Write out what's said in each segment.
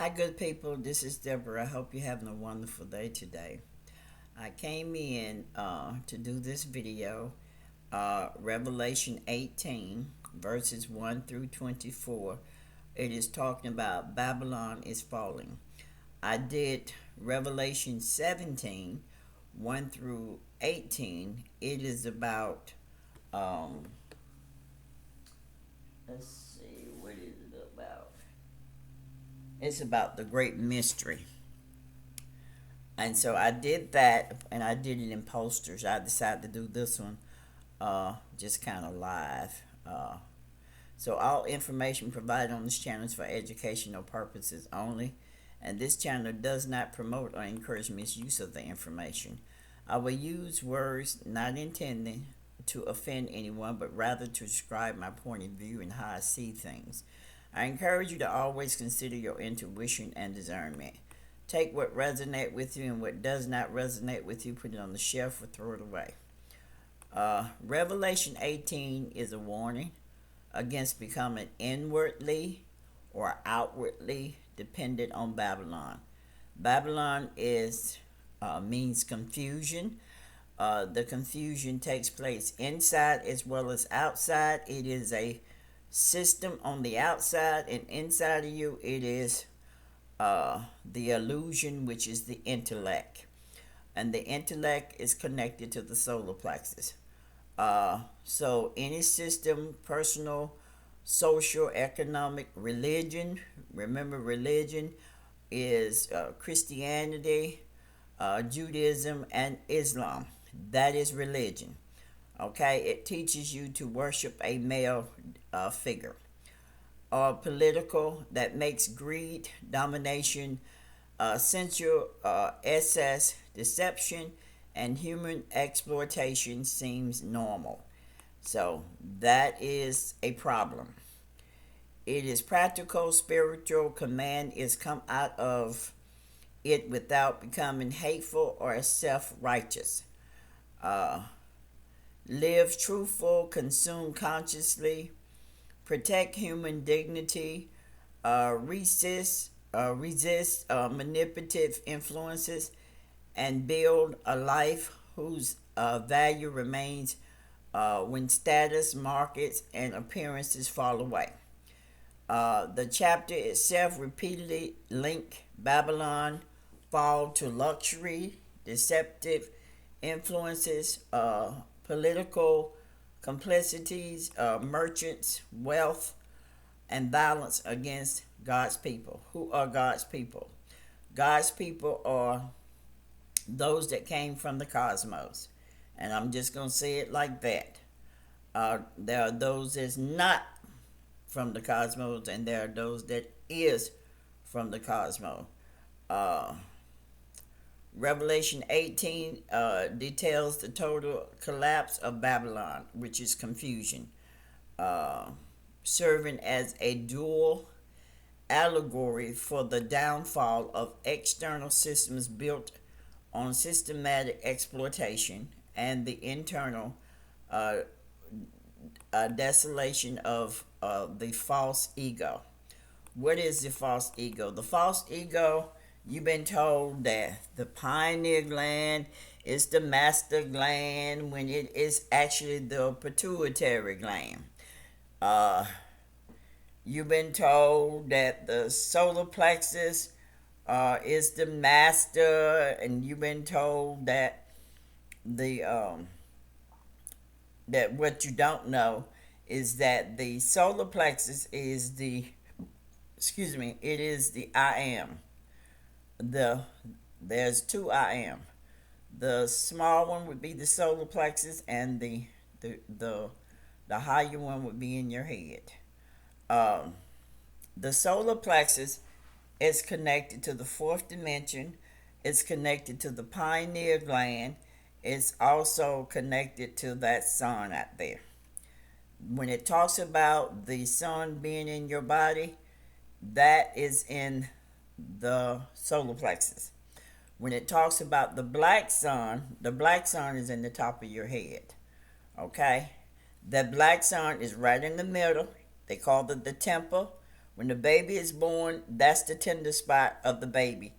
Hi, good people. This is Deborah. I hope you're having a wonderful day today. I came in to do this video, Revelation 18, verses 1 through 24. It is talking about Babylon is falling. I did Revelation 17, 1 through 18. It is about, um, let's see, what is it about? It's about the great mystery. And so I did that, and I did it in posters. I decided to do this one just kind of live. So all information provided on this channel is for educational purposes only, and this channel does not promote or encourage misuse of the information. I will use words not intending to offend anyone, but rather to describe my point of view and how I see things. I encourage you to always consider your intuition and discernment. Take what resonates with you, and what does not resonate with you, put it on the shelf or throw it away. Revelation 18 is a warning against becoming inwardly or outwardly dependent on Babylon. Babylon is means confusion. The confusion takes place inside as well as outside. It is a system on the outside, and inside of you it is the illusion, which is the intellect, and the intellect is connected to the solar plexus. So any system, personal, social, economic, religion, remember religion is Christianity, Judaism, and Islam. That is religion. Okay, it teaches you to worship a male figure. Or political, that makes greed, domination, sensual, excess, deception, and human exploitation seems normal. So that is a problem. It is practical, spiritual. Command is come out of it without becoming hateful or self-righteous. Live truthful, consume consciously, protect human dignity, resist manipulative influences, and build a life whose value remains when status, markets, and appearances fall away. The chapter itself repeatedly link Babylon fall to luxury, deceptive influences, political complexities, merchants, wealth, and violence against God's people. Who are God's people? God's people are those that came from the cosmos. And I'm just going to say it like that. There are those that's not from the cosmos, and there are those that is from the cosmos. Revelation 18 details the total collapse of Babylon, which is confusion, serving as a dual allegory for the downfall of external systems built on systematic exploitation and the internal desolation of the false ego. What is the false ego? The false ego, you've been told that the pineal gland is the master gland when it is actually the pituitary gland. You've been told that the solar plexus is the master, and you've been told that the that what you don't know is that the solar plexus is the it is the I am. There's two I am. The small one would be the solar plexus, and the higher one would be in your head. The solar plexus is connected to the fourth dimension. It's connected to the pineal gland. It's also connected to that sun out there. When it talks about the sun being in your body, that is in the solar plexus. When it talks about the black sun is in the top of your head. Okay? The black sun is right in the middle. They call it the temple, When the baby is born, that's the tender spot of the baby.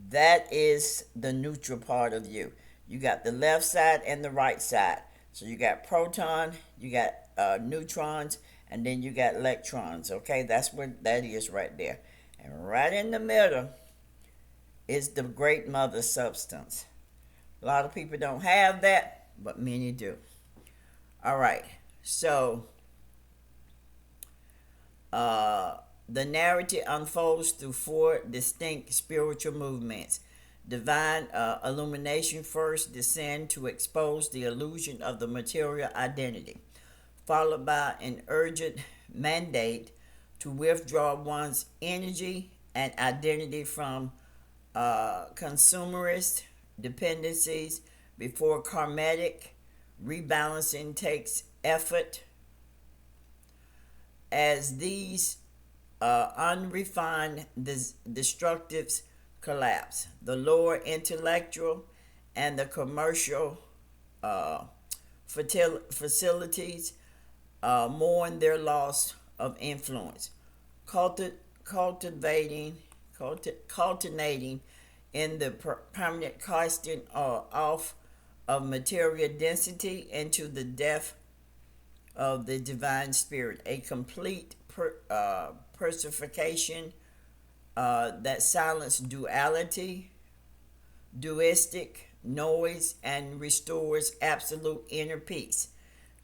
That is the neutral part of you. You got the left side and the right side. So you got proton, you got neutrons, and then you got electrons. Okay, that's what that is right there. And right in the middle is the great mother substance. A lot of people don't have that, but many do. All right, so the narrative unfolds through four distinct spiritual movements. Divine illumination first descend to expose the illusion of the material identity, followed by an urgent mandate to withdraw one's energy and identity from consumerist dependencies before karmatic rebalancing takes effort. As these unrefined destructives collapse, the lower intellectual and the commercial facilities mourn their loss of influence, cultivating in the permanent casting off of material density into the depth of the divine spirit, a complete personification that silence duality, duistic noise, and restores absolute inner peace,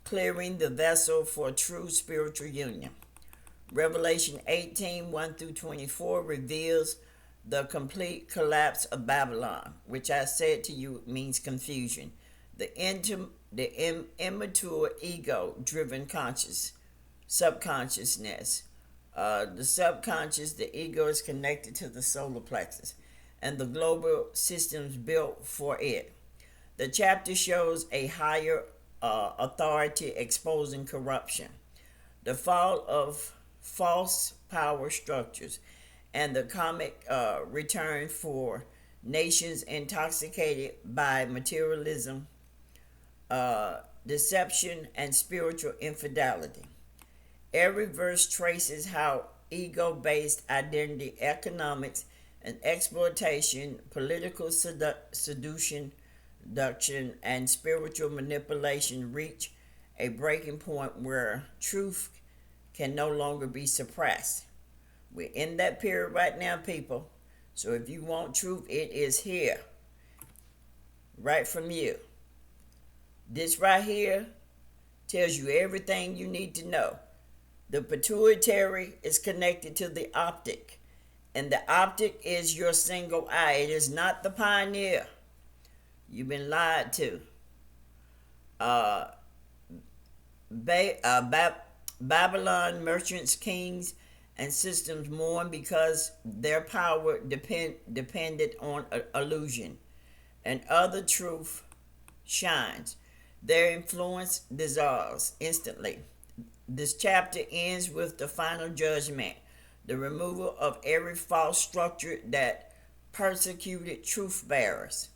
clearing the vessel for true spiritual union. Revelation 18 1 through 24 reveals the complete collapse of Babylon, which I said to you means confusion. The immature ego-driven subconsciousness. The subconscious, the ego, is connected to the solar plexus, and the global systems built for it. The chapter shows a higher authority exposing corruption, the fall of false power structures, and the comic return for nations intoxicated by materialism, deception, and spiritual infidelity. Every verse traces how ego-based identity, economics, and exploitation, political seduction, and spiritual manipulation reach a breaking point where truth can no longer be suppressed. We're in that period right now, people. So if you want truth, it is here, right from you. This right here tells you everything you need to know. The pituitary is connected to the optic, and the optic is your single eye. It is not the pioneer. You've been lied to. Babylon merchants, kings, and systems mourn because their power depended on illusion, and other truth shines. Their influence dissolves instantly. This chapter ends with the final judgment, the removal of every false structure that persecuted truth bearers,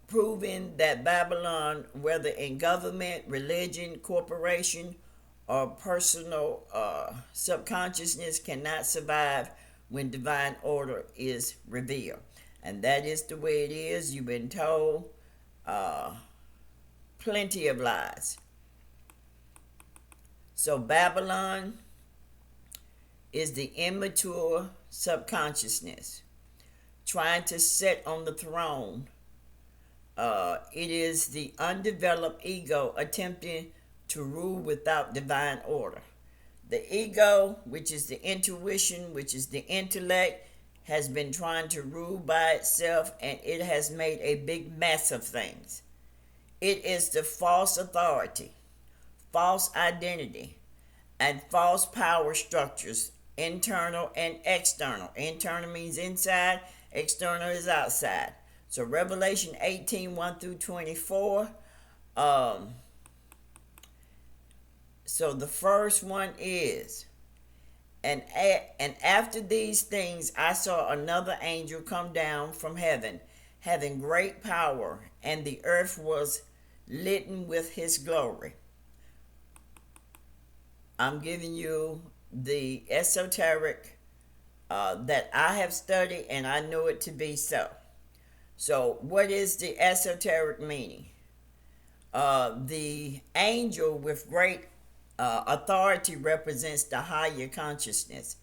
proving that Babylon, whether in government, religion, corporation, or personal subconsciousness, cannot survive when divine order is revealed. And that is the way it is. You've been told plenty of lies. So Babylon is the immature subconsciousness trying to sit on the throne. It is the undeveloped ego attempting to rule without divine order. The ego, which is the intuition, which is the intellect, has been trying to rule by itself, and it has made a big mess of things. It is the false authority, false identity, and false power structures, internal and external. Internal means inside, external is outside. So Revelation 18 1 through 24. So the first one is, and after these things I saw another angel come down from heaven, having great power, and the earth was litten with his glory. I'm giving you the esoteric that I have studied, and I know it to be so. So, what is the esoteric meaning? The angel with great authority represents the higher consciousness,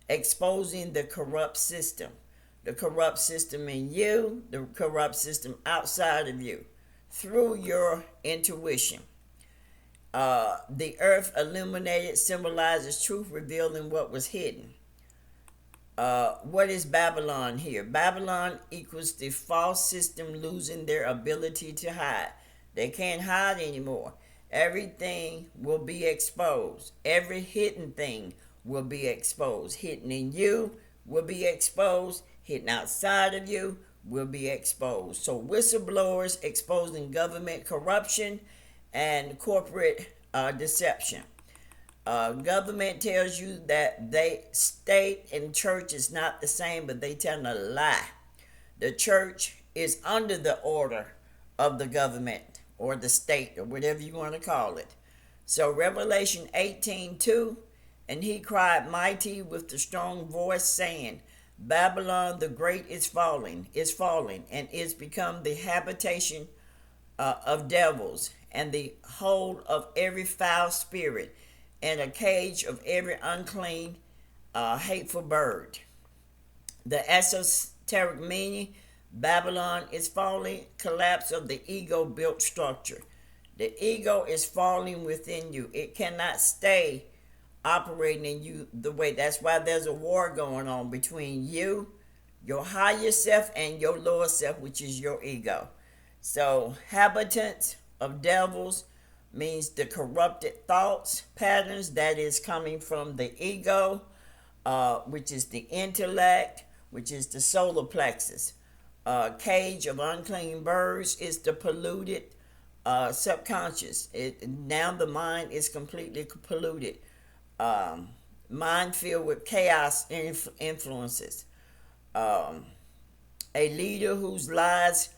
exposing the corrupt system. The corrupt system in you, the corrupt system outside of you, through your intuition. The earth illuminated symbolizes truth, revealing what was hidden. What is Babylon here? Babylon equals the false system losing their ability to hide. They can't hide anymore. Everything will be exposed. Every hidden thing will be exposed. Hidden in you will be exposed. Hidden outside of you will be exposed. So whistleblowers exposing government corruption and corporate deception. Government tells you that state and church is not the same, but they tell a lie. The church is under the order of the government or the state or whatever you want to call it. So Revelation 18:2, and he cried mighty with the strong voice, saying, Babylon the great is falling, and is become the habitation of devils, and the hold of every foul spirit, and a cage of every unclean, hateful bird. The esoteric meaning, Babylon is falling, collapse of the ego-built structure. The ego is falling within you. It cannot stay operating in you the way. That's why there's a war going on between you, your higher self, and your lower self, which is your ego. So, habitants of devils means the corrupted thoughts patterns that is coming from the ego, which is the intellect, which is the solar plexus. Cage of unclean birds is the polluted subconscious. Now the mind is completely polluted. Mind filled with chaos influences. A leader whose lies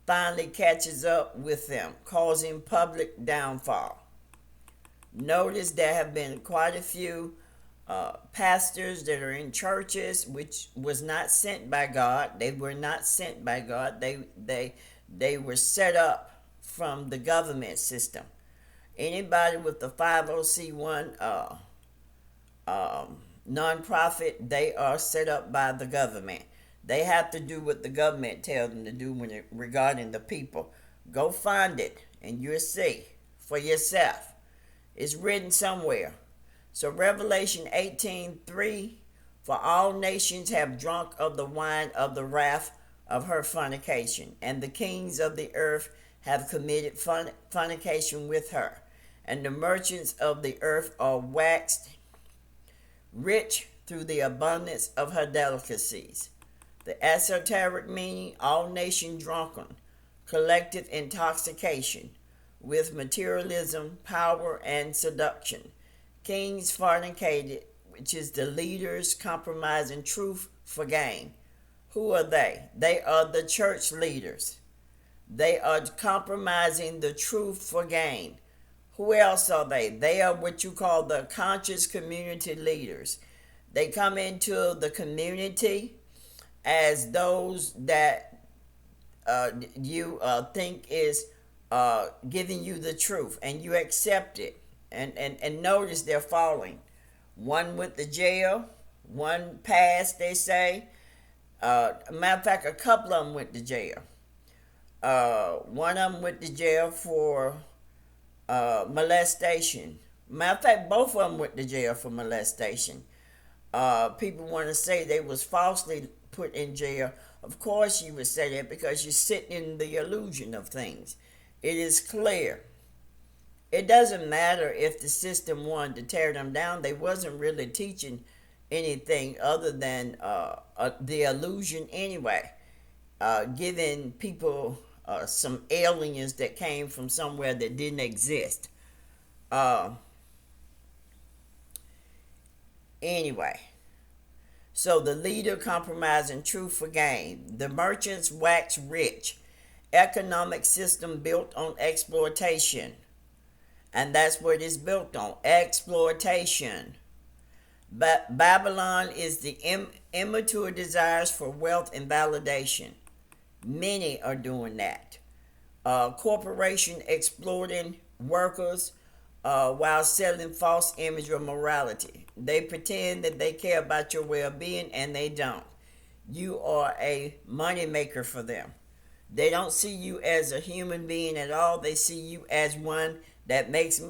finally catches up with them, causing public downfall. Notice there have been quite a few pastors that are in churches which was not sent by God. They were not sent by God. They were set up from the government system. Anybody with the 50C1 nonprofit, they are set up by the government. They have to do what the government tells them to do regarding the people. Go find it, and you'll see for yourself. It's written somewhere. So Revelation 18:3, for all nations have drunk of the wine of the wrath of her fornication, and the kings of the earth have committed fornication with her, and the merchants of the earth are waxed rich through the abundance of her delicacies. The esoteric meaning, all nation drunken, collective intoxication with materialism, power, and seduction. Kings fornicated, which is the leaders compromising truth for gain. Who are they? They are the church leaders. They are compromising the truth for gain. Who else are they? They are what you call the conscious community leaders. They come into the community as those that you think is giving you the truth, and you accept it. And notice they're falling. One went to jail, one passed, they say. Matter of fact, a couple of them went to jail. One of them went to jail for molestation. Matter of fact, both of them went to jail for molestation. People want to say they was falsely put in jail. Of course you would say that because you're sitting in the illusion of things. It is clear. It doesn't matter if the system wanted to tear them down. They wasn't really teaching anything other than the illusion anyway. Giving people some aliens that came from somewhere that didn't exist. Anyway, so the leader compromising truth for gain. The merchants wax rich. Economic system built on exploitation. And that's what it's built on, exploitation. But Babylon is the immature desires for wealth and validation. Many are doing that. Corporation exploiting workers while selling false image of morality. They pretend that they care about your well-being and they don't. You are a moneymaker for them. They don't see you as a human being at all. They see you as one that makes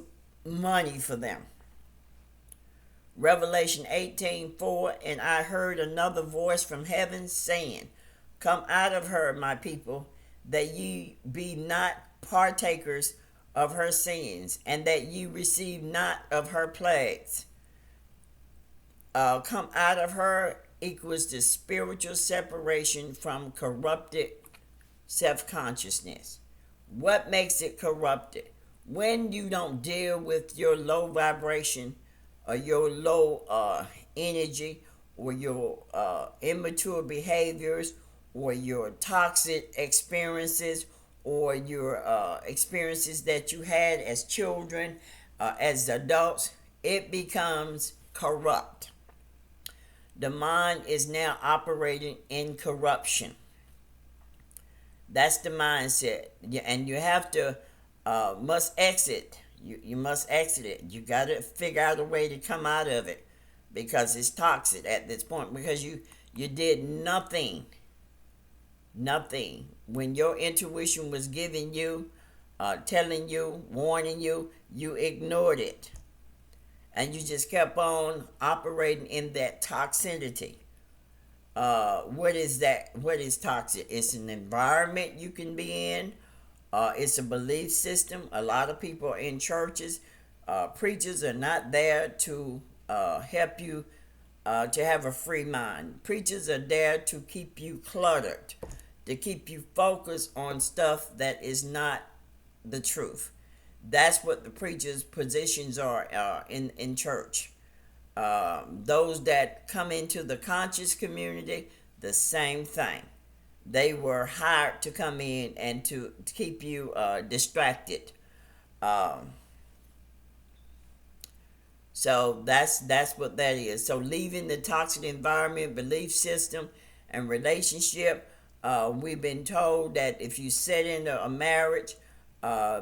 money for them. Revelation 18:4, and I heard another voice from heaven saying, come out of her, my people, that ye be not partakers of her sins, and that ye receive not of her plagues. Come out of her equals the spiritual separation from corrupted self-consciousness. What makes it corrupted? When you don't deal with your low vibration or your low energy or your immature behaviors or your toxic experiences or your experiences that you had as children, as adults, it becomes corrupt. The mind is now operating in corruption. That's the mindset, and you have to must exit. You must exit it. You got to figure out a way to come out of it because it's toxic at this point. Because you did nothing when your intuition was giving you, telling you, warning you. You ignored it, and you just kept on operating in that toxicity. What is that? What is toxic? It's an environment you can be in. It's a belief system. A lot of people in churches, preachers are not there to help you to have a free mind. Preachers are there to keep you cluttered, to keep you focused on stuff that is not the truth. That's what the preachers' positions are in church. Those that come into the conscious community, the same thing. They were hired to come in and to keep you distracted. So that's what that is. So leaving the toxic environment, belief system, and relationship. We've been told that if you set into a marriage,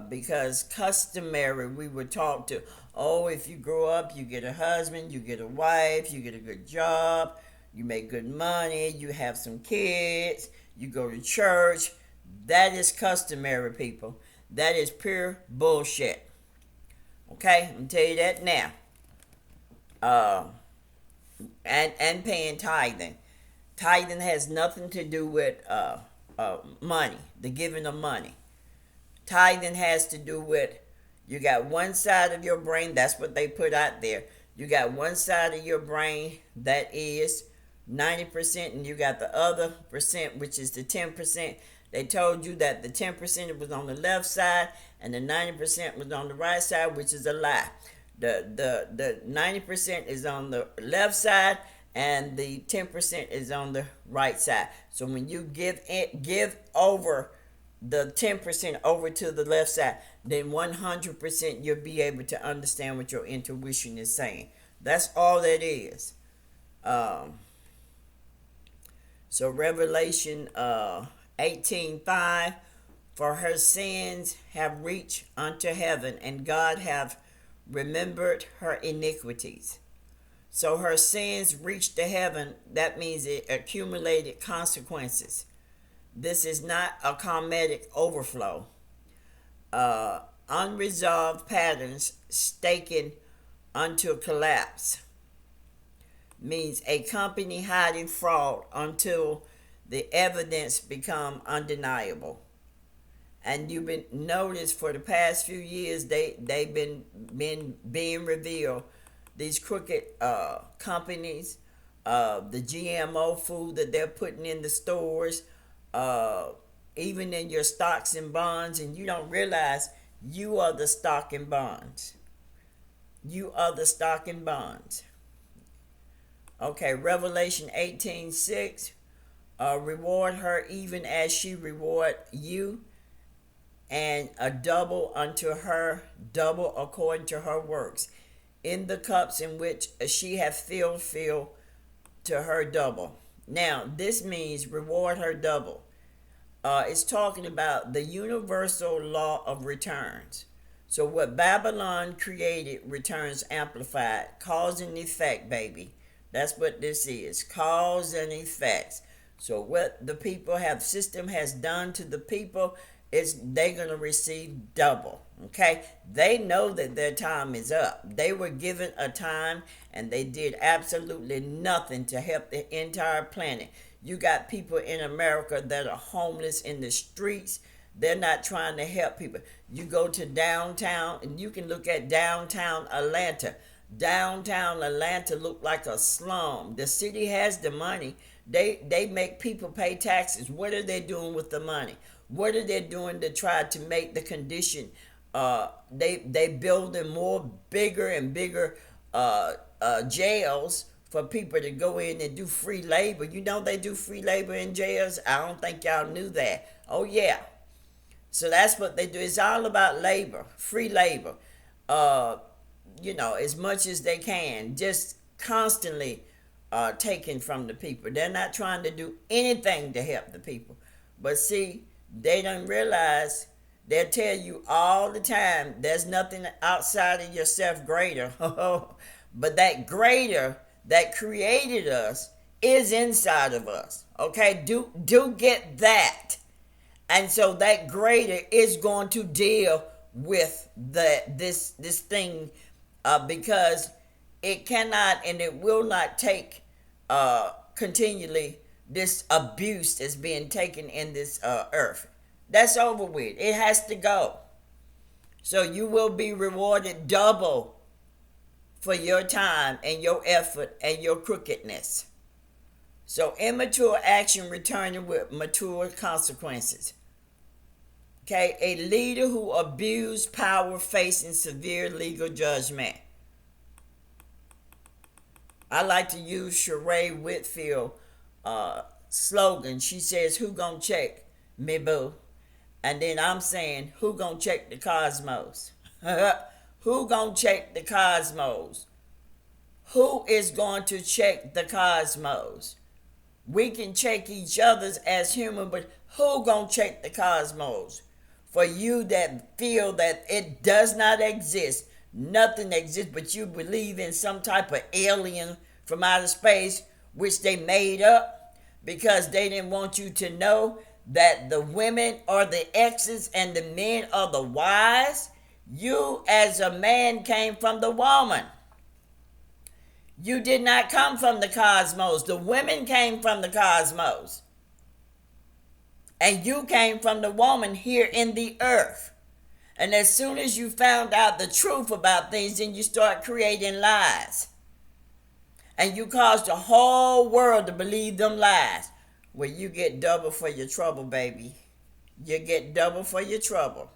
because customary, we were taught to, if you grow up, you get a husband, you get a wife, you get a good job, you make good money, you have some kids, you go to church. That is customary, people. That is pure bullshit. Okay, I'm gonna tell you that now. And paying tithing. Tithing has nothing to do with money, the giving of money. Tithing has to do with, you got one side of your brain, that's what they put out there. You got one side of your brain that is 90%, and you got the other percent, which is the 10%. They told you that the 10% was on the left side and the 90% was on the right side, which is a lie. The 90% is on the left side and the 10% is on the right side. So when you give over the 10% over to the left side, then 100% you'll be able to understand what your intuition is saying. That's all that is. So Revelation 18:5, for her sins have reached unto heaven, and God hath remembered her iniquities. So her sins reached to heaven. That means it accumulated consequences. This is not a cosmetic overflow. Unresolved patterns staking unto collapse means a company hiding fraud until the evidence become undeniable. And you've been noticed for the past few years they've been being revealed. These crooked companies, the GMO food that they're putting in the stores, even in your stocks and bonds, and you don't realize you are the stock and bonds. You are the stock and bonds. Okay, Revelation 18:6, reward her even as she reward you, and a double unto her, double according to her works. in the cups in which she hath filled, fill to her double. Now, this means reward her double. It's talking about the universal law of returns. So, what Babylon created returns amplified, cause and effect, baby. That's what this is, cause and effects. So, what the people have system has done to the people is they're gonna receive double. Okay, they know that their time is up. They were given a time and they did absolutely nothing to help the entire planet. You got people in America that are homeless in the streets. They're not trying to help people. You go to downtown and you can look at downtown Atlanta. Downtown Atlanta look like a slum. The city has the money. They make people pay taxes. What are they doing with the money? What are they doing to try to make the condition? They building more bigger and bigger jails for people to go in and do free labor. You know they do free labor in jails. I don't think y'all knew that. Oh yeah. So that's what they do. It's all about labor, free labor. As much as they can, just constantly taking from the people. They're not trying to do anything to help the people. But see, they don't realize, they'll tell you all the time, there's nothing outside of yourself greater. But that greater that created us is inside of us. Okay, do get that. And so that greater is going to deal with this thing, because it cannot and it will not take continually this abuse that's being taken in this earth. That's over with. It has to go. So you will be rewarded double for your time and your effort and your crookedness. So immature action returning with mature consequences. Okay, a leader who abused power facing severe legal judgment. I like to use Sheree Whitfield slogan. She says, "Who gonna check me, boo?" And then I'm saying, "Who gonna check the cosmos?" Who gonna check the cosmos? Who is going to check the cosmos? We can check each other's as human, but who gonna check the cosmos? For you that feel that it does not exist, nothing exists, but you believe in some type of alien from outer space, which they made up because they didn't want you to know that the women are the X's and the men are the Y's. You as a man came from the woman. You did not come from the cosmos. The women came from the cosmos. And you came from the woman here in the earth. And as soon as you found out the truth about things, then you start creating lies. And you cause the whole world to believe them lies. Well, you get double for your trouble, baby. You get double for your trouble.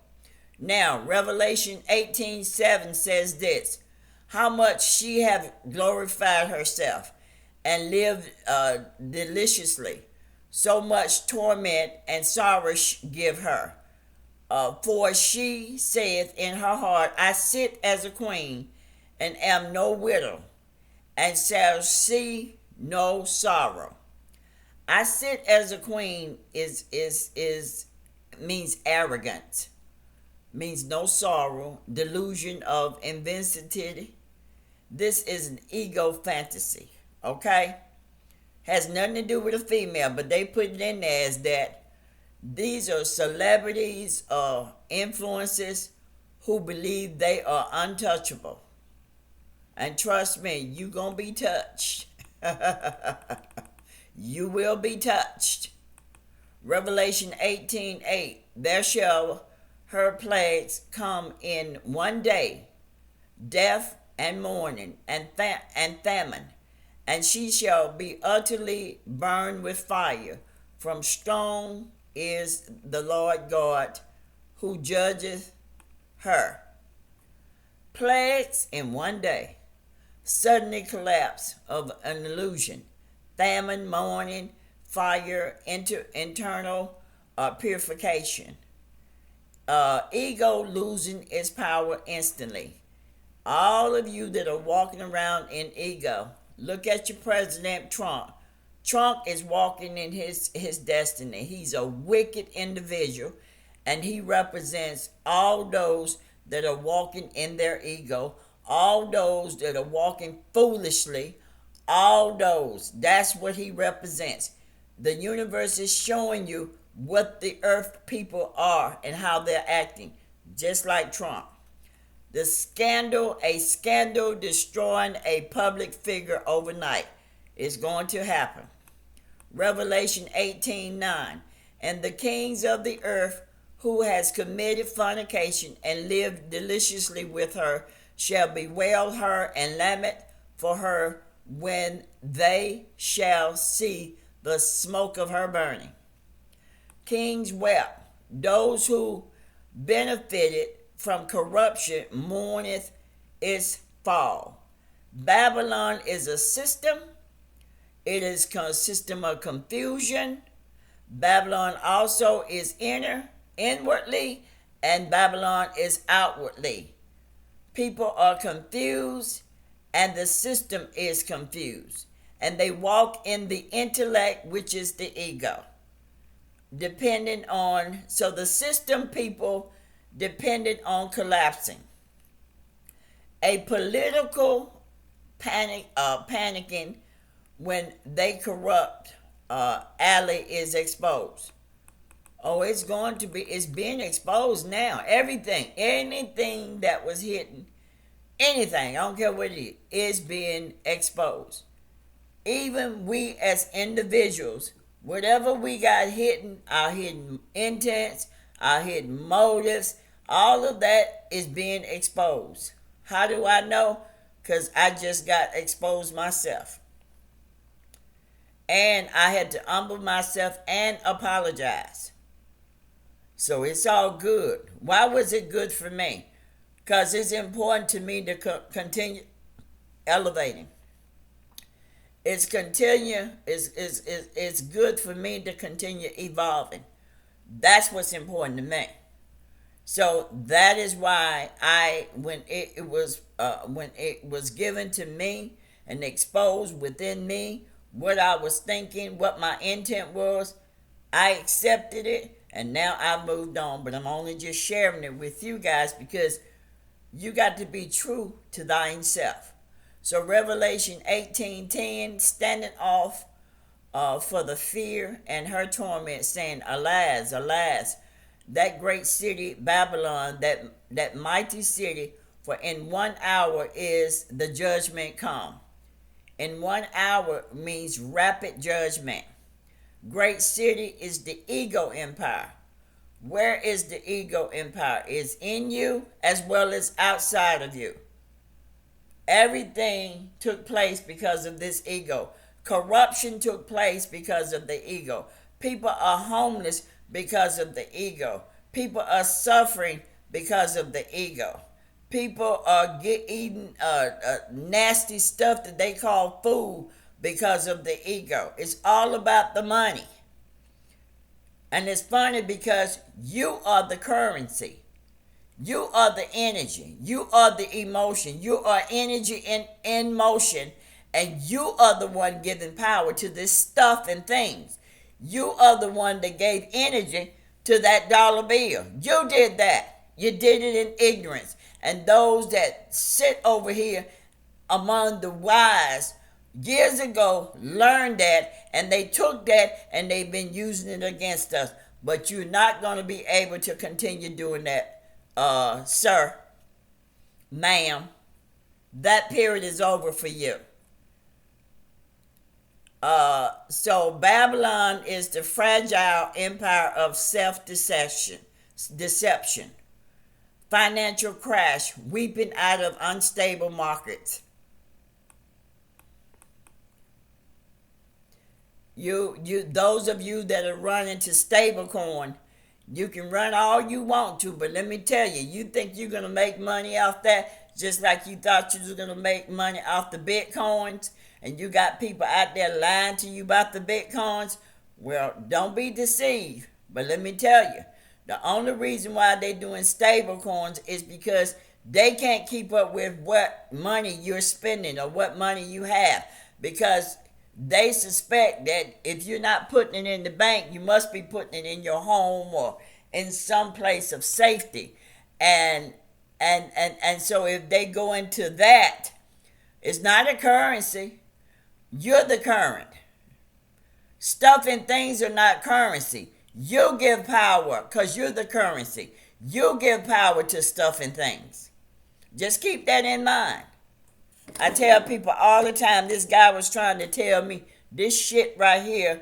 Now, Revelation 18:7 says this: how much she have glorified herself and lived deliciously. So much torment and sorrow give her. For she saith in her heart, I sit as a queen and am no widow, and shall see no sorrow. I sit as a queen is means arrogance, means no sorrow, delusion of invincibility. This is an ego fantasy, okay? Has nothing to do with a female, but they put it in there as that these are celebrities or influencers who believe they are untouchable. And trust me, you gonna be touched. You will be touched. Revelation 18:8, there shall her plagues come in one day, death and mourning and famine, and she shall be utterly burned with fire. From strong is the Lord God who judgeth her. Plagues in one day, suddenly collapse of an illusion, famine, mourning, fire, internal purification. Ego losing its power instantly. All of you that are walking around in ego, look at your president Trump. Trump is walking in his destiny. He's a wicked individual, and he represents all those that are walking in their ego, all those that are walking foolishly, all those. That's what he represents. The universe is showing you what the earth people are and how they're acting, just like Trump. A scandal destroying a public figure overnight is going to happen. Revelation 18:9. And the kings of the earth who has committed fornication and lived deliciously with her shall bewail her and lament for her when they shall see the smoke of her burning. Kings wept. Those who benefited from corruption mourneth its fall. Babylon is a system. It is a system of confusion. Babylon also is inwardly, and Babylon is outwardly. People are confused, and the system is confused. And they walk in the intellect, which is the ego. So the system people depended on collapsing. A political panicking when they corrupt alley is exposed. Oh, it's being exposed now. Anything that was hidden, anything, I don't care what it is being exposed. Even we as individuals, whatever we got hidden, our hidden intents, our hidden motives, all of that is being exposed. How do I know? Because I just got exposed myself. And I had to humble myself and apologize. So it's all good. Why was it good for me? Because it's important to me to continue elevating. It's good for me to continue evolving. That's what's important to me. So that is why when it was given to me and exposed within me what I was thinking, what my intent was, I accepted it, and now I've moved on. But I'm only just sharing it with you guys because you got to be true to thine self. So Revelation 18:10, standing off for the fear and her torment, saying, Alas, alas, that great city Babylon, that mighty city, for in 1 hour is the judgment come. In 1 hour means rapid judgment. Great city is the ego empire. Where is the ego empire? It's in you as well as outside of you. Everything took place because of this ego. Corruption took place because of the ego. People are homeless because of the ego. People are suffering because of the ego. People are eating nasty stuff that they call food because of the ego. It's all about the money. And it's funny because you are the currency. You are the energy. You are the emotion. You are energy in motion. And you are the one giving power to this stuff and things. You are the one that gave energy to that dollar bill. You did that. You did it in ignorance. And those that sit over here among the wise years ago learned that, and they took that and they've been using it against us. But you're not going to be able to continue doing that, sir, ma'am. That period is over for you. So Babylon is the fragile empire of self-deception, financial crash, weeping out of unstable markets. Those of you that are running to stablecoin, you can run all you want to, but let me tell you, you think you're gonna make money off that, just like you thought you was gonna make money off the bitcoins, and you got people out there lying to you about the bitcoins. Well, don't be deceived. But let me tell you, the only reason why they're doing stable coins is because They can't keep up with what money you're spending or what money you have, because they suspect that if you're not putting it in the bank, you must be putting it in your home or in some place of safety. And so if they go into that, it's not a currency. You're the current. Stuff and things are not currency. You give power because you're the currency. You give power to stuff and things. Just keep that in mind. I tell people all the time, this guy was trying to tell me this shit right here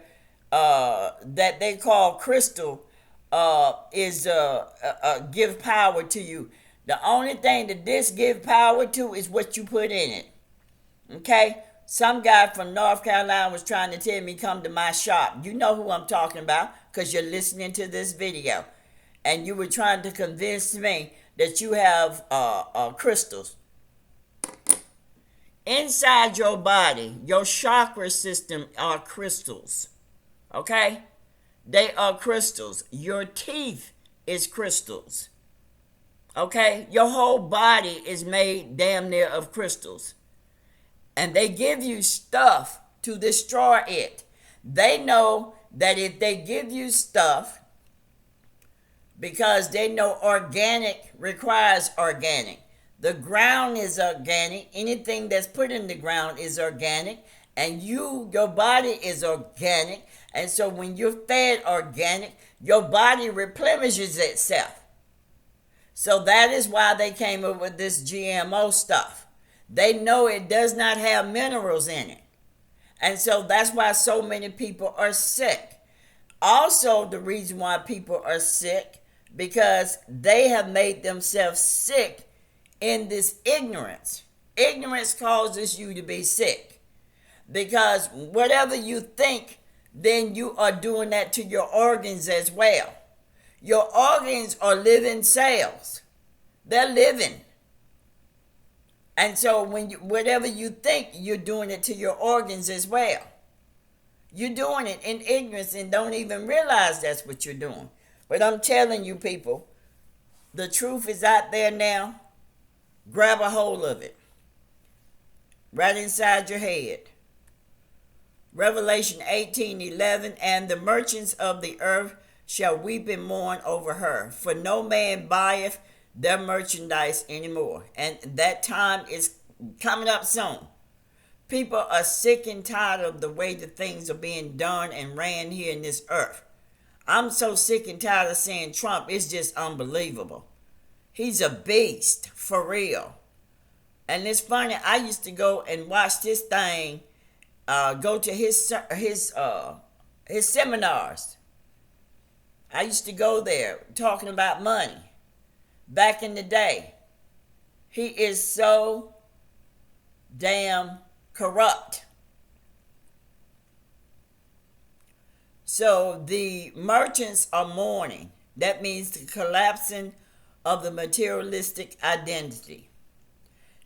that they call crystal is give power to you. The only thing that this give power to is what you put in it. Okay? Some guy from North Carolina was trying to tell me come to my shop. You know who I'm talking about because you're listening to this video. And you were trying to convince me that you have crystals. Inside your body, your chakra system are crystals. Okay? They are crystals. Your teeth is crystals. Okay? Your whole body is made damn near of crystals. And they give you stuff to destroy it. They know that if they give you stuff, because they know organic requires organic. The ground is organic. Anything that's put in the ground is organic. And your body is organic. And so when you're fed organic, your body replenishes itself. So that is why they came up with this GMO stuff. They know it does not have minerals in it. And so that's why so many people are sick. Also, the reason why people are sick, because they have made themselves sick in this ignorance. Ignorance causes you to be sick. Because whatever you think, then you are doing that to your organs as well. Your organs are living cells. They're living. And so whatever you think, you're doing it to your organs as well. You're doing it in ignorance and don't even realize that's what you're doing. But I'm telling you people, the truth is out there now. Grab a hold of it. Right inside your head. Revelation 18:11, and the merchants of the earth shall weep and mourn over her, for no man buyeth their merchandise anymore. And that time is coming up soon. People are sick and tired of the way the things are being done and ran here in this earth. I'm so sick and tired of seeing Trump. It's just unbelievable. He's a beast, for real. And it's funny, I used to go and watch this thing, go to his seminars. I used to go there talking about money. Back in the day. He is so damn corrupt. So the merchants are mourning. That means the collapsing of the materialistic identity.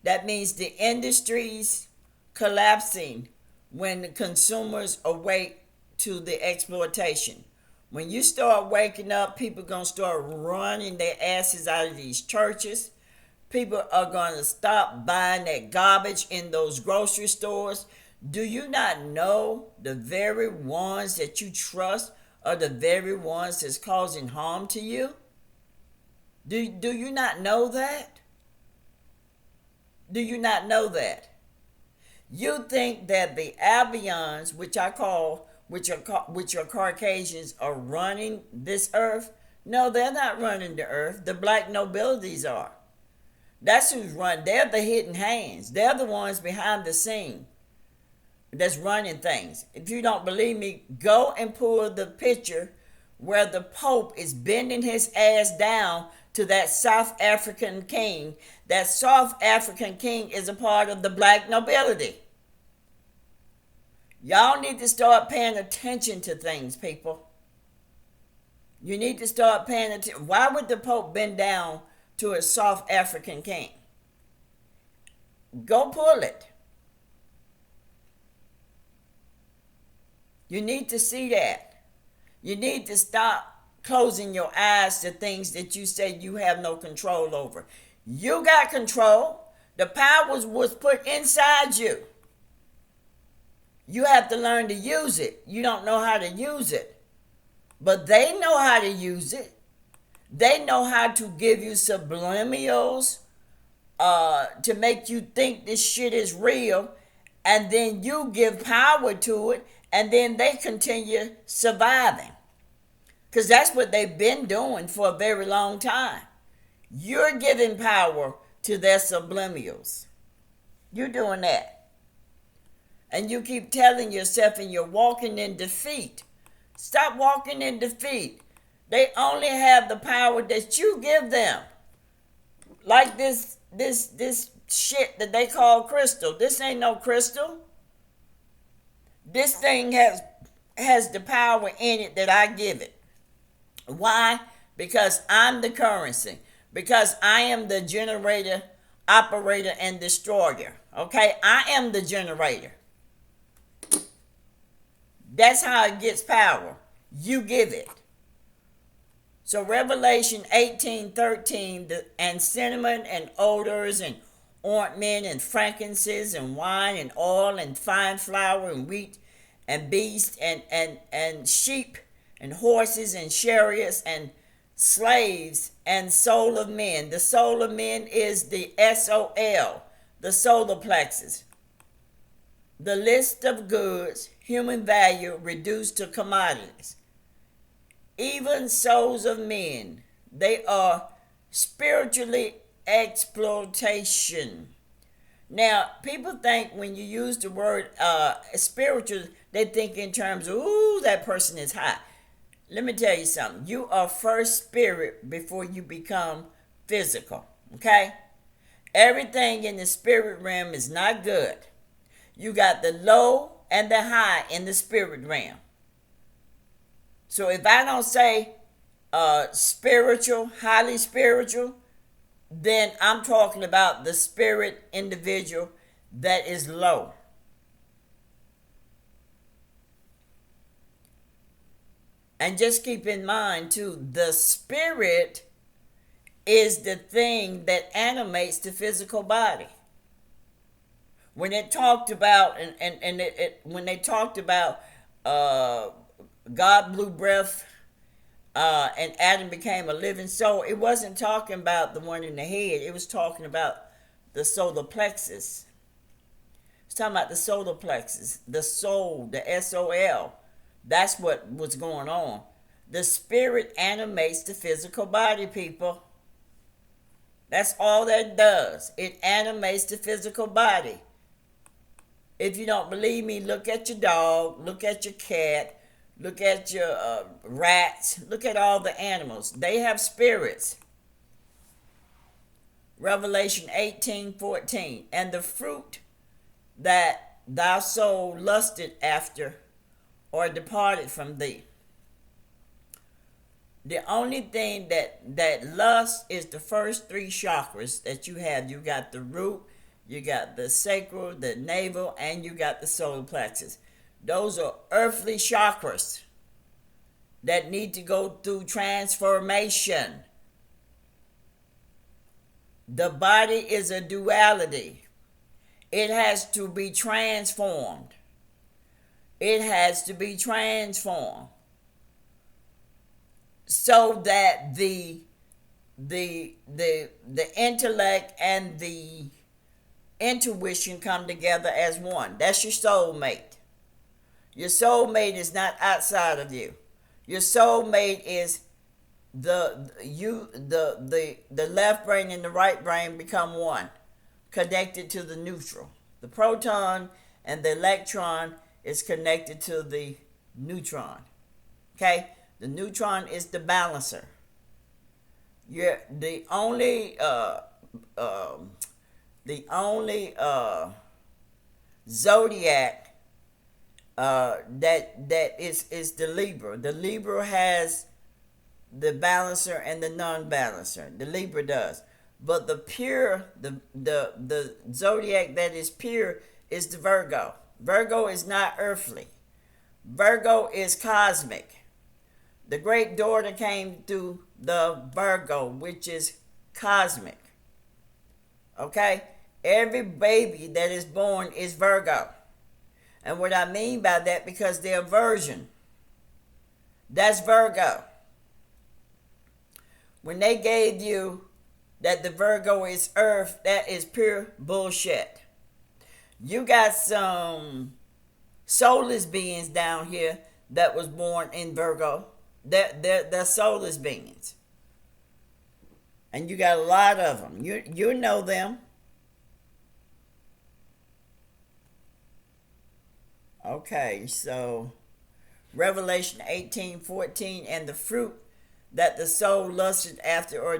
That means the industries collapsing when the consumers awake to the exploitation. When you start waking up, people are going to start running their asses out of these churches. People are going to stop buying that garbage in those grocery stores. Do you not know the very ones that you trust are the very ones that's causing harm to you? Do you not know that? Do you not know that? You think that the Abians, which are Caucasians, are running this earth? No, they're not running the earth. The black nobilities are. That's who's running. They're the hidden hands. They're the ones behind the scene that's running things. If you don't believe me, go and pull the picture where the Pope is bending his ass down to that South African king. That South African king is a part of the black nobility. Y'all need to start paying attention to things, people. You need to start paying attention. Why would the Pope bend down to a South African king? Go pull it. You need to see that. You need to stop closing your eyes to things that you say you have no control over. You got control. The power was put inside you. You have to learn to use it. You don't know how to use it. But they know how to use it. They know how to give you subliminals to make you think this shit is real. And then you give power to it. And then they continue surviving. Because that's what they've been doing for a very long time. You're giving power to their subliminals. You're doing that. And you keep telling yourself and you're walking in defeat. Stop walking in defeat. They only have the power that you give them. Like this shit that they call crystal. This ain't no crystal. This thing has the power in it that I give it. Why? Because I'm the currency. Because I am the generator, operator, and destroyer. Okay? I am the generator. That's how it gets power. You give it. So Revelation 18:13, and cinnamon and odors and ointment and frankincense and wine and oil and fine flour and wheat and beasts and sheep and horses and chariots and slaves and soul of men. The soul of men is the SOL, the solar plexus. The list of goods, human value reduced to commodities. Even souls of men, they are spiritually exploitation. Now, people think when you use the word spiritual, they think in terms of, ooh, that person is high. Let me tell you something. You are first spirit before you become physical, okay? Everything in the spirit realm is not good. You got the low and the high in the spirit realm. So if I don't say spiritual, highly spiritual, then I'm talking about the spirit individual that is low. And just keep in mind too, the spirit is the thing that animates the physical body. When it talked about when they talked about God blew breath and Adam became a living soul, it wasn't talking about the one in the head. It was talking about the solar plexus. It's talking about the solar plexus, the soul, the SOL. That's what was going on. The spirit animates the physical body, people. That's all that does. It animates the physical body. If you don't believe me, look at your dog, look at your cat, look at your rats, look at all the animals. They have spirits. Revelation 18:14. And the fruit that thy soul lusted after or departed from thee. The only thing that lust is the first three chakras that you have. You got the root, you got the sacral, the navel, and you got the solar plexus. Those are earthly chakras that need to go through transformation. The body is a duality. It has to be transformed. It has to be transformed so that the intellect and the intuition come together as one. That's your soulmate. Your soulmate is not outside of you. Your soulmate is the left brain and the right brain become one, connected to the neutral. The proton and the electron is connected to the neutron. Okay? The neutron is the balancer. You're the only zodiac that is the Libra. The Libra has the balancer and the non-balancer. The Libra does. But the pure, the zodiac that is pure is the Virgo. Virgo is not earthly. Virgo is cosmic. The great daughter came through the Virgo, which is cosmic. Okay? Every baby that is born is Virgo. And what I mean by that, because they're virgin. That's Virgo. When they gave you that the Virgo is Earth, that is pure bullshit. You got some soulless beings down here that was born in Virgo. They're soulless beings. And you got a lot of them. You know them. Okay, so Revelation 18:14, and the fruit that the soul lusted after or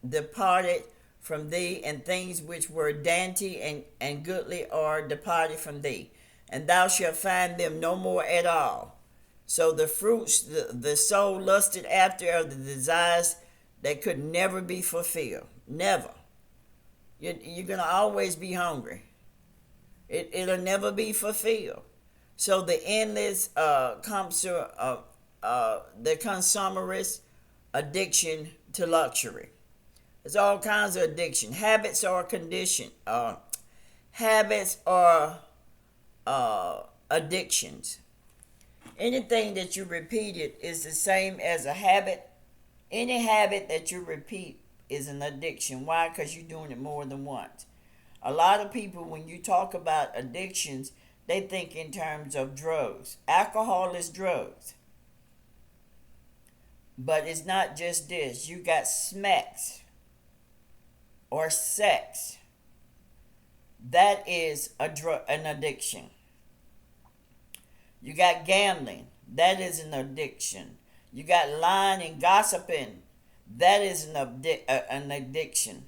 departed from thee, and things which were dainty and goodly are departed from thee, and thou shalt find them no more at all. So the fruits the soul lusted after are the desires that could never be fulfilled. Never. You're going to always be hungry. It'll never be fulfilled. So the endless the consumerist addiction to luxury. There's all kinds of addiction. Habits are condition. Habits are addictions. Anything that you repeated is the same as a habit. Any habit that you repeat is an addiction. Why? Because you're doing it more than once. A lot of people, when you talk about addictions, they think in terms of drugs. Alcohol is drugs. But it's not just this. You got smacks or sex. That is an addiction. You got gambling. That is an addiction. You got lying and gossiping. That is an addiction.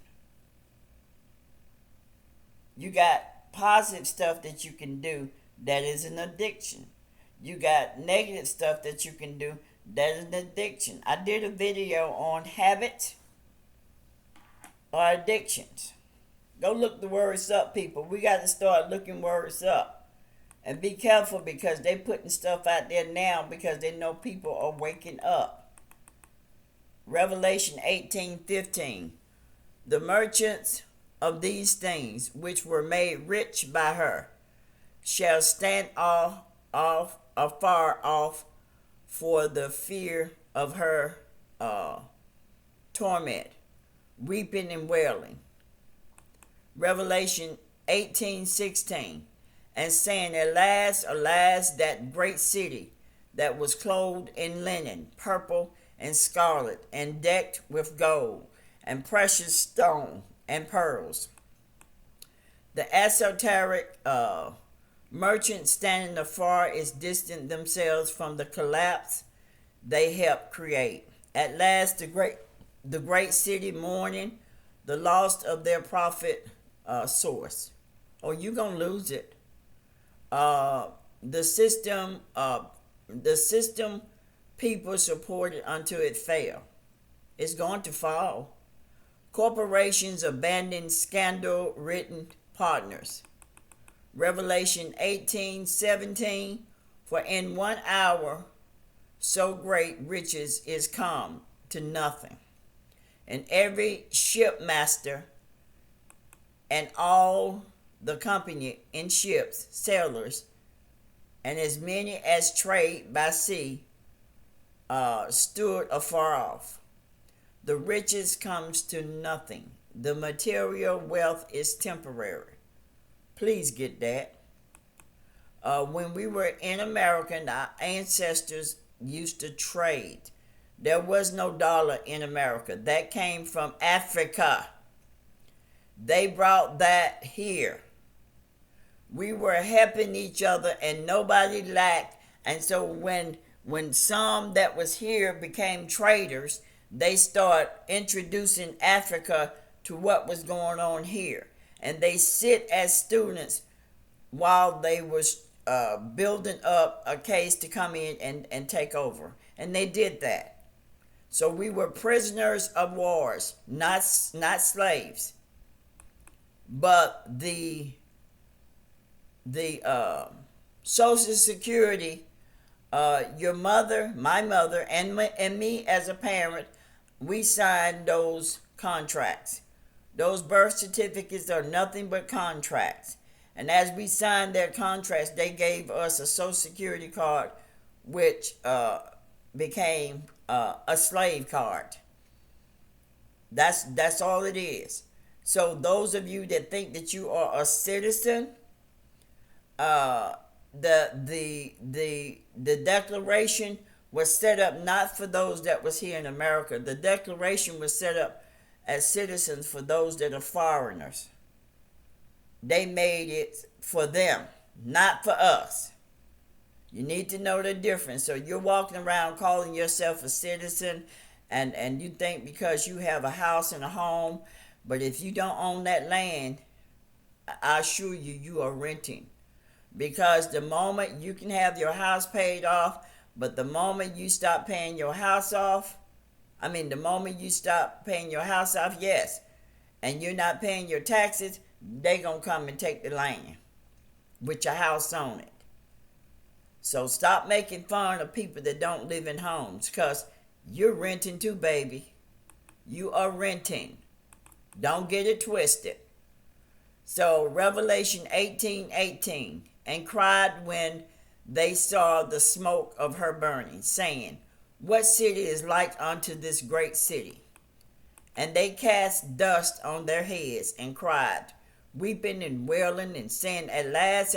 You got positive stuff that you can do. That is an addiction. You got negative stuff that you can do. That is an addiction. I did a video on habits or addictions. Go look the words up, people. We got to start looking words up. And be careful, because they putting stuff out there now because they know people are waking up. Revelation 18:15. The merchants of these things, which were made rich by her, shall stand afar off for the fear of her torment, weeping and wailing. Revelation 18:16. And saying, Alas, alas, that great city that was clothed in linen, purple and scarlet, and decked with gold, and precious stone, and pearls. The esoteric merchant standing afar is distant themselves from the collapse they helped create. At last, the great city mourning the loss of their profit source. Oh, you're going to lose it. The system people supported until it fell. It's going to fall. Corporations abandon scandal-ridden partners. Revelation 18:17. For in 1 hour so great riches is come to nothing, and every shipmaster and all the company in ships, sailors, and as many as trade by sea, stood afar off. The riches comes to nothing. The material wealth is temporary. Please get that. When we were in America, our ancestors used to trade. There was no dollar in America. That came from Africa. They brought that here. We were helping each other and nobody lacked. And so when some that was here became traders, they start introducing Africa to what was going on here. And they sit as students while they was building up a case to come in and take over. And they did that. So we were prisoners of wars, not slaves. But the Social Security, your mother, my mother, and me as a parent, we signed those contracts. Those birth certificates are nothing but contracts. And as we signed their contracts, they gave us a social security card, which became a slave card. That's all it is. So those of you that think that you are a citizen, uh, the Declaration was set up not for those that was here in America. The Declaration was set up as citizens for those that are foreigners. They made it for them, not for us. You need to know the difference. So you're walking around calling yourself a citizen, and you think because you have a house and a home, but if you don't own that land, I assure you, you are renting. Because the moment you can have your house paid off, but the moment you stop paying your house off, the moment you stop paying your house off, yes, and you're not paying your taxes, they gonna come and take the land with your house on it. So stop making fun of people that don't live in homes, because you're renting too, baby. You are renting. Don't get it twisted. So Revelation 18:18, and cried when they saw the smoke of her burning, saying, what city is like unto this great city? And they cast dust on their heads and cried, weeping and wailing and saying, at last,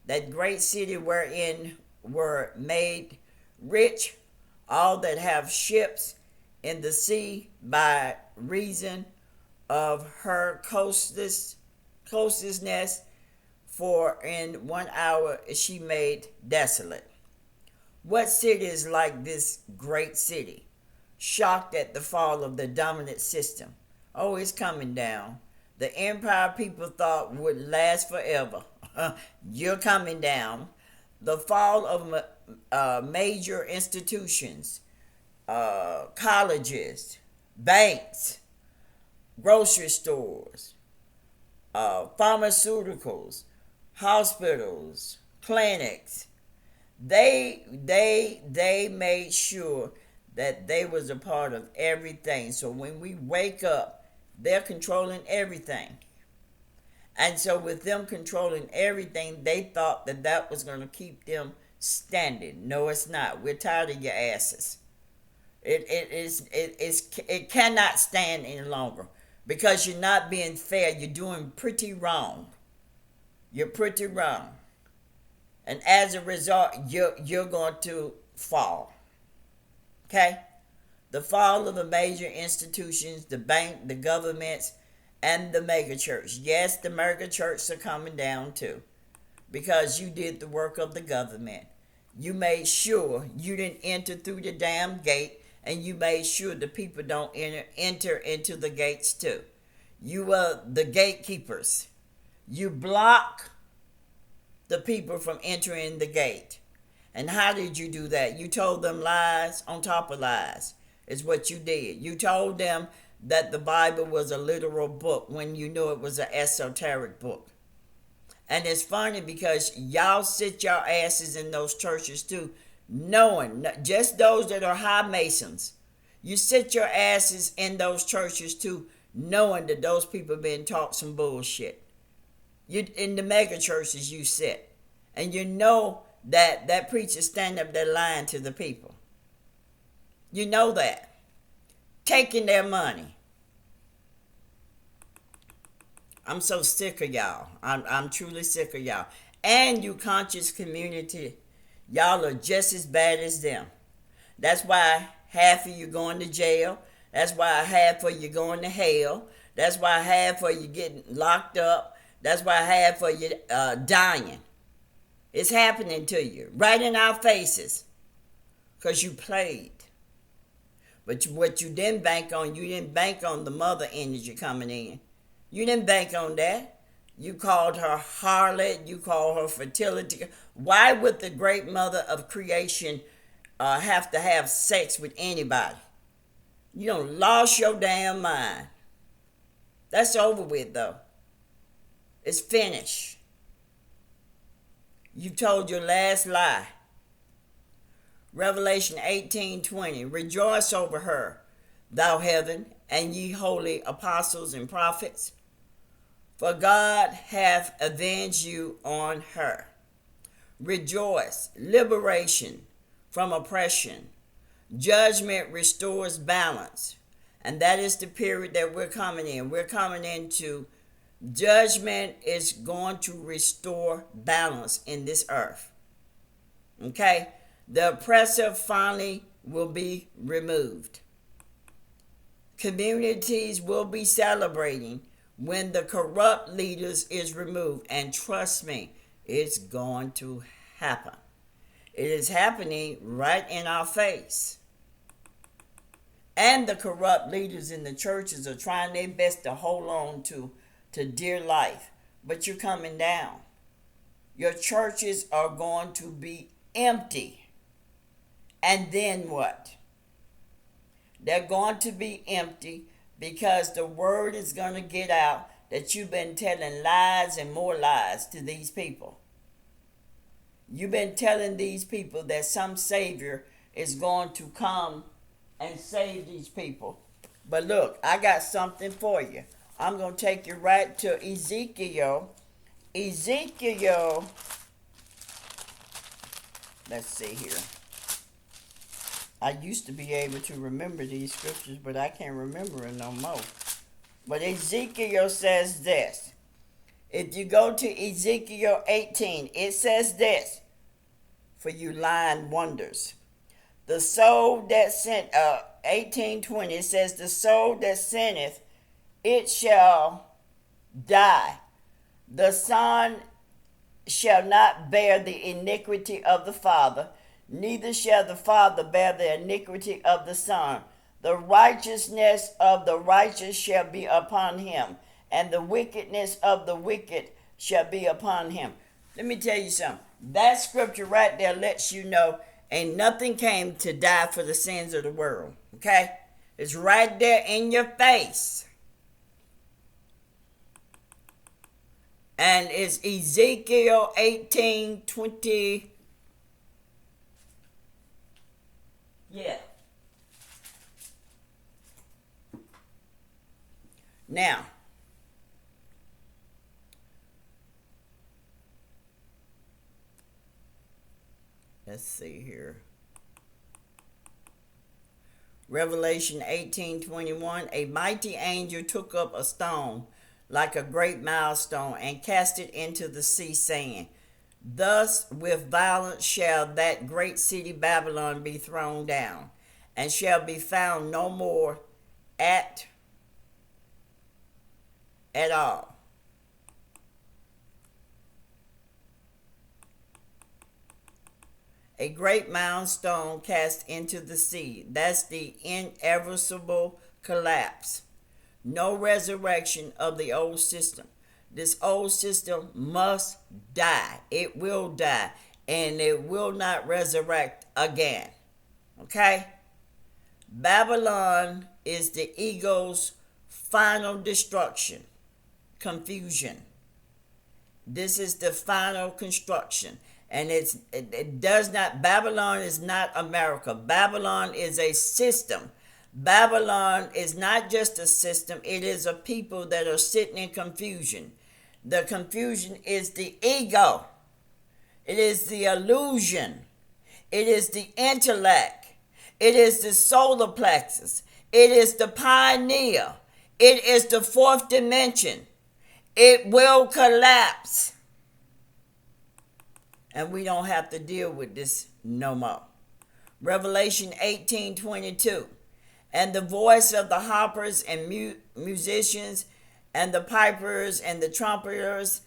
that great city wherein were made rich all that have ships in the sea by reason of her closeness, for in 1 hour is she made desolate. What city is like this great city, shocked at the fall of the dominant system? Oh, it's coming down. The empire people thought would last forever. You're coming down. The fall of major institutions, colleges, banks, grocery stores, pharmaceuticals, hospitals, clinics. They made sure that they was a part of everything. So when we wake up, they're controlling everything. And so with them controlling everything, they thought that that was going to keep them standing. No, it's not. We're tired of your asses. It cannot stand any longer, because you're not being fair. You're doing pretty wrong. You're pretty wrong. And as a result, you're going to fall. Okay? The fall of the major institutions, the bank, the governments, and the mega church. Yes, the mega churches are coming down too, because you did the work of the government. You made sure you didn't enter through the damn gate, and you made sure the people don't enter into the gates too. You were the gatekeepers. You block the people from entering the gate. And how did you do that? You told them lies on top of lies, is what you did. You told them that the Bible was a literal book when you knew it was an esoteric book. And it's funny because y'all sit your asses in those churches too, knowing, just those that are high masons, you sit your asses in those churches too, knowing that those people been taught some bullshit. You in the mega churches you sit, and you know that preacher stand up there lying to the people. You know that. Taking their money. I'm so sick of y'all. I'm truly sick of y'all. And you conscious community, y'all are just as bad as them. That's why half of you going to jail. That's why half of you going to hell. That's why half of you getting locked up. That's why half of you dying. It's happening to you right in our faces, because you played. But what you didn't bank on, you didn't bank on the mother energy coming in. You didn't bank on that. You called her harlot. You called her fertility. Why would the great mother of creation have to have sex with anybody? You done lost your damn mind. That's over with, though. It's finished. You told your last lie. Revelation 18:20. Rejoice over her, thou heaven, and ye holy apostles and prophets, for God hath avenged you on her. Rejoice, liberation from oppression. Judgment restores balance. And that is the period that we're coming in. We're coming into judgment is going to restore balance in this earth. Okay? The oppressor finally will be removed. Communities will be celebrating when the corrupt leaders is removed. And trust me, it's going to happen. It is happening right in our face. And the corrupt leaders in the churches are trying their best to hold on to dear life. But you're coming down. Your churches are going to be empty. And then what? They're going to be empty because the word is going to get out that you've been telling lies and more lies to these people. You've been telling these people that some Savior is going to come and save these people. But look, I got something for you. I'm going to take you right to Ezekiel. Ezekiel, let's see here. I used to be able to remember these scriptures, but I can't remember it no more. But Ezekiel says this. If you go to Ezekiel 18, it says this, for you lying wonders. The soul that sent, 18:20, it says, the soul that sinneth, it shall die. The son shall not bear the iniquity of the father, neither shall the father bear the iniquity of the son. The righteousness of the righteous shall be upon him, and the wickedness of the wicked shall be upon him. Let me tell you something. That scripture right there lets you know ain't nothing came to die for the sins of the world. Okay? It's right there in your face. And it's Ezekiel 18:20. Yeah. Now, let's see here. Revelation 18:21. A mighty angel took up a stone like a great milestone and cast it into the sea, saying, thus with violence shall that great city Babylon be thrown down, and shall be found no more at all. A great milestone cast into the sea. That's the inevitable collapse. No resurrection of the old system. This old system must die. It will die. And it will not resurrect again. Okay? Babylon is the ego's final destruction. Confusion. This is the final construction. And it does not, Babylon is not America. Babylon is a system. Babylon is not just a system, it is a people that are sitting in confusion. The confusion is the ego. It is the illusion. It is the intellect. It is the solar plexus. It is the pioneer. It is the fourth dimension. It will collapse. And we don't have to deal with this no more. Revelation 18:22. And the voice of the harpers and musicians and the pipers and the trumpeters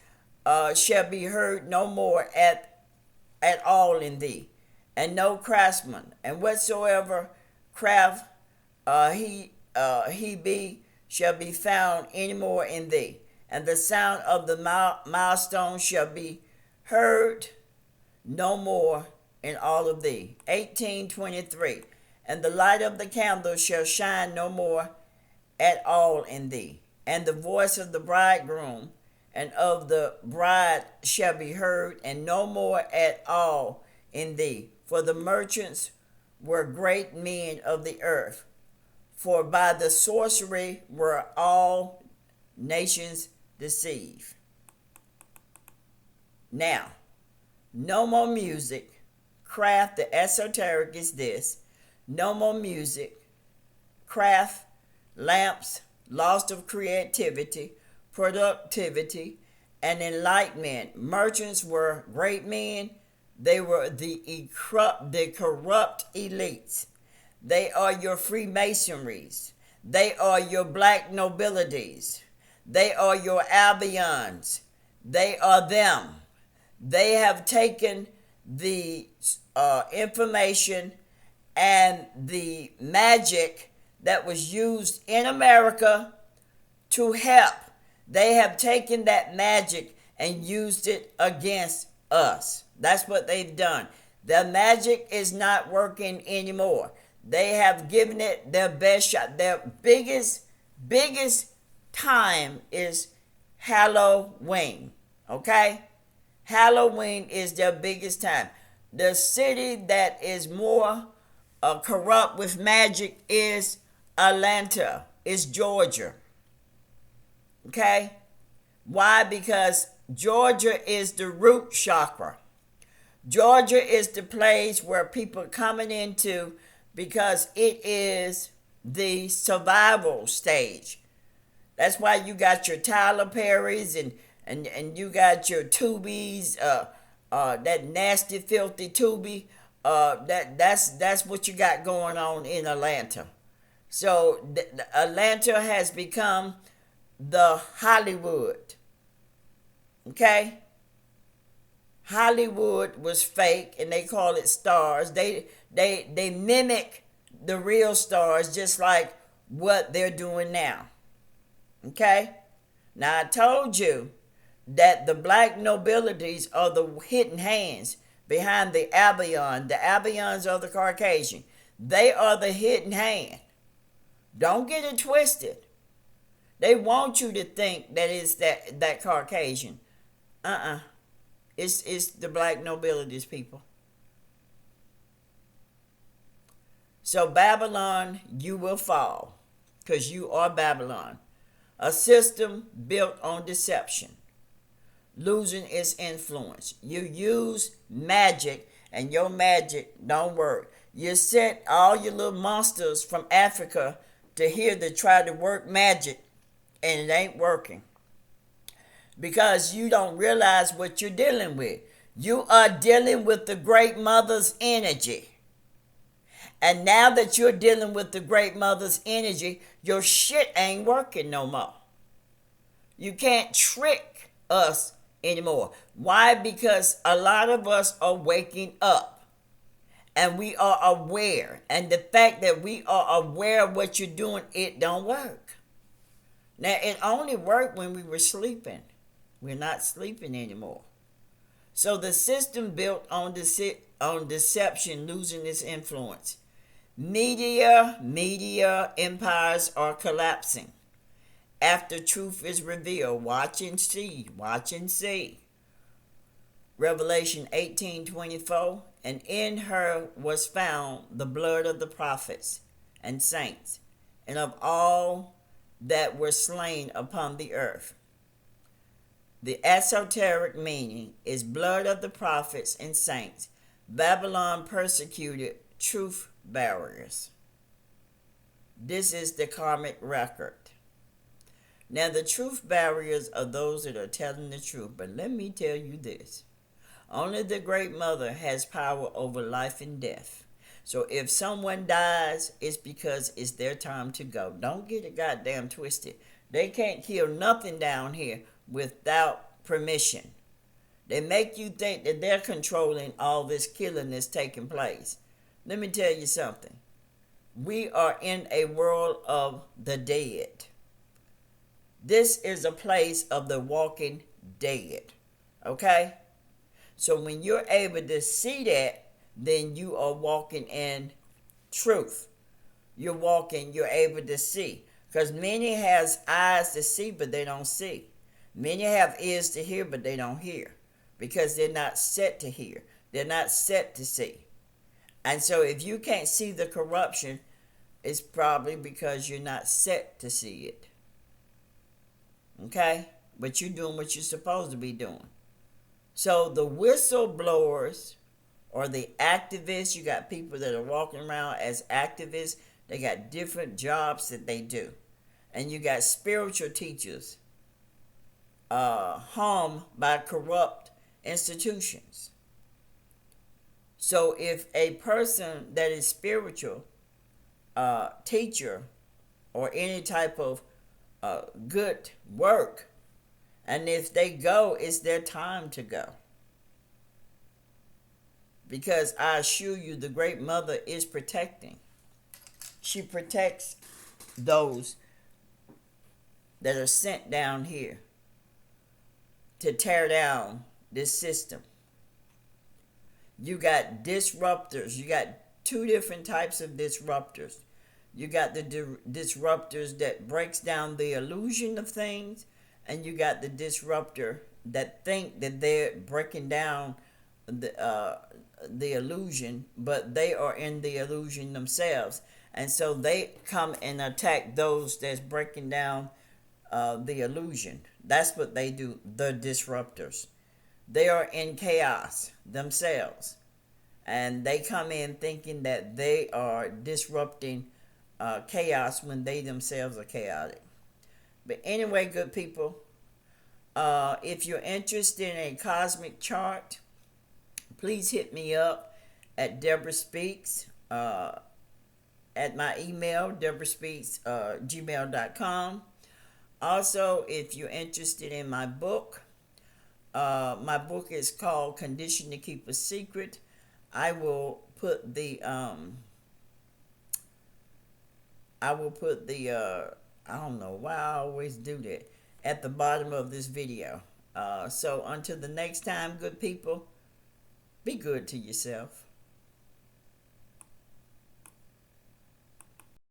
shall be heard no more at all in thee. And no craftsman, and whatsoever craft he be, shall be found any more in thee. And the sound of the milestone shall be heard no more in all of thee. 18:23. And the light of the candle shall shine no more at all in thee. And the voice of the bridegroom and of the bride shall be heard, and no more at all in thee. For the merchants were great men of the earth. For by the sorcery were all nations deceived. Now, no more music. Craft, the esoteric is this. No more music. Craft, lamps, loss of creativity, productivity, and enlightenment. Merchants were great men. They were the corrupt elites. They are your Freemasonries. They are your black nobilities. They are your Albions. They are them. They have taken the information and the magic that was used in America to help. They have taken that magic and used it against us. That's what they've done. The magic is not working anymore. They have given it their best shot. Their biggest time is Halloween. Okay? Halloween is their biggest time. The city that is more corrupt with magic is Atlanta. It's Georgia. Okay? Why? Because Georgia is the root chakra. Georgia is the place where people are coming into because it is the survival stage. That's why you got your Tyler Perrys and you got your Tubies, that nasty, filthy Tubi. That's what you got going on in Atlanta. So Atlanta has become the Hollywood. Okay? Hollywood was fake and they call it stars. They mimic the real stars just like what they're doing now. Okay? Now I told you that the black nobilities are the hidden hands behind the Albion. The Albions are the Caucasian. They are the hidden hand. Don't get it twisted. They want you to think that it's that Caucasian. It's the black nobilities, people. So Babylon, you will fall, because you are Babylon. A system built on deception, losing its influence. You use magic, and your magic don't work. You sent all your little monsters from Africa to here to try to work magic, and it ain't working. Because you don't realize what you're dealing with. You are dealing with the Great Mother's energy. And now that you're dealing with the Great Mother's energy, your shit ain't working no more. You can't trick us anymore. Why? Because a lot of us are waking up. And we are aware. And the fact that we are aware of what you're doing, it don't work. Now, it only worked when we were sleeping. We're not sleeping anymore. So the system built on deception losing its influence. Media empires are collapsing. After truth is revealed, watch and see. Revelation 18:24, and in her was found the blood of the prophets and saints, and of all that were slain upon the earth. The esoteric meaning is blood of the prophets and saints. Babylon persecuted truth barriers. This is the karmic record. Now the truth barriers are those that are telling the truth. But let me tell you this. Only the Great Mother has power over life and death. So if someone dies, it's because it's their time to go. Don't get it goddamn twisted. They can't kill nothing down here without permission. They make you think that they're controlling all this killing that's taking place. Let me tell you something. We are in a world of the dead. This is a place of the walking dead. Okay? So when you're able to see that, then you are walking in truth. You're able to see. Because many has eyes to see, but they don't see. Many have ears to hear, but they don't hear. Because they're not set to hear. They're not set to see. And so if you can't see the corruption, it's probably because you're not set to see it. Okay? But you're doing what you're supposed to be doing. So the whistleblowers or the activists, you got people that are walking around as activists. They got different jobs that they do. And you got spiritual teachers harmed by corrupt institutions. So if a person that is spiritual, teacher, or any type of good work, and if they go, it's their time to go. Because I assure you, the Great Mother is protecting. She protects those that are sent down here to tear down this system. You got disruptors. You got two different types of disruptors. You got the disruptors that breaks down the illusion of things, and you got the disruptor that think that they're breaking down the illusion, but they are in the illusion themselves, and so they come and attack those that's breaking down the illusion. That's what they do. The disruptors, they are in chaos themselves, and they come in thinking that they are disrupting chaos when they themselves are chaotic. But anyway, good people, if you're interested in a cosmic chart, please hit me up at Deborah Speaks, at my email, deborahspeaks@gmail.com. Also, if you're interested in my book is called Condition to Keep a Secret. I will put the I don't know why I always do that, at the bottom of this video. So until the next time, good people, be good to yourself.